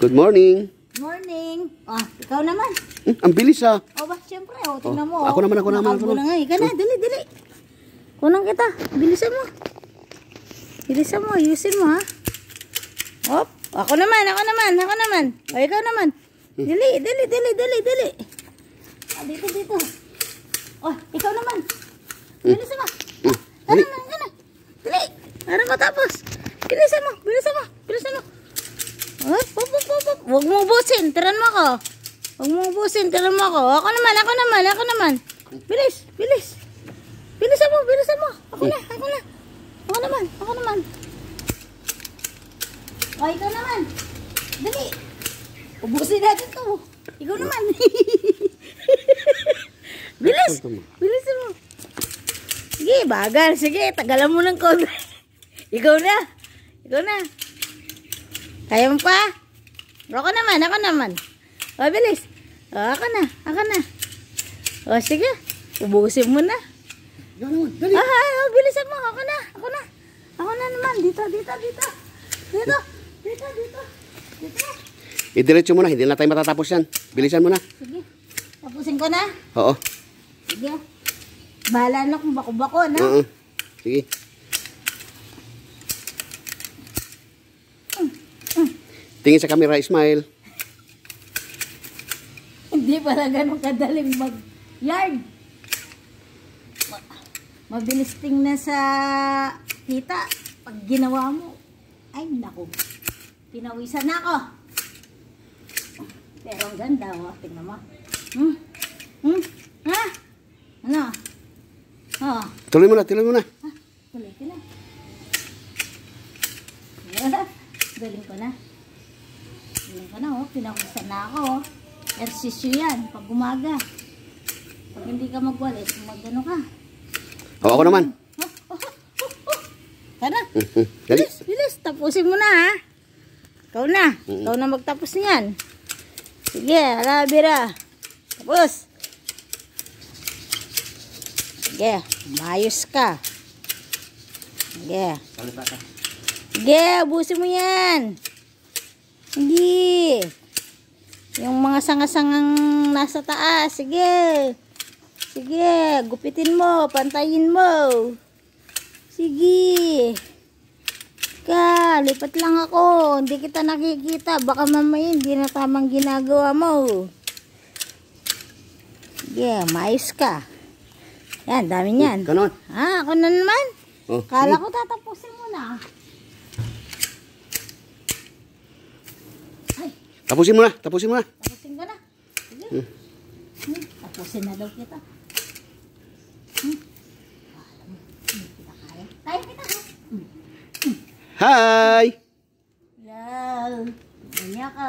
Good morning. Morning. Ah, ikaw naman. Ang bilis ah. O ba, siyempre. O, tingnan mo. Ako naman. Nakalbo na nga. Ika na, dali. Kunang kita. Bilisan mo. Ayusin mo, ha. Hop. Ako naman. O, ikaw naman. Dali. Ah, dito. O, ikaw naman. Bilisan mo. Kana. Dali. Para matapos. Bilisan mo. Hop. Huwag mo ubusin. Tiran mo ako. Ako naman. Bilis. Bilisan mo. Ako naman. O, ikaw naman. Dali. Ubusin natin to. Ikaw naman. Bilisan mo. Sige, bagal. Sige, tagalan mo ng konti. Ikaw na. Kaya mo pa? Ako naman. O, bilis. O, ako na. O, sige. Ubusin mo na. Dali. Bilisan mo. Ako na naman. Dito. Idiretso mo na. Hindi na tayo matatapos yan. Bilisan mo na. Sige. Tapusin ko na. Oo. Sige. Bahala na kung bako-bako, no? Oo. Sige. Tingin sa camera, smile. Hindi pala ganun kadaling mag-yard. Mabilis tingnan sa kita. Pag ginawa mo, ay naku, pinawisan na ako. Pero ang ganda, oh. Tingnan mo. Ha? Ano? Oh. Tuloy mo na. Tuloy ka na. Galing ko na, oh. Pinawisan na ako, oh. Ersisyo yan, pag umaga. Pag hindi ka magwalis, magano ka. O, ako naman. Kana? Dali. Bilis. Tapusin mo na, ha? Ikaw na magtapos niyan. Sige, alabira. Tapos. Sige, maayos ka. Sige, ubusin mo yan. Sige. Yung mga sanga-sangang nasa taas. Sige, gupitin mo, pantayin mo. Sige. Lipat lang ako. Hindi kita nakikita. Baka mamaya hindi na tamang ginagawa mo. Sige, maayos ka. Yan, dami niyan. Ganon. Ako na naman. Oh, Kala ko tatapusin mo na. Ay, Tapusin mo na. tapusin ko na. Sige. Tapusin na daw kita. Tayo kita. Hi! Hello. Ganyan ka.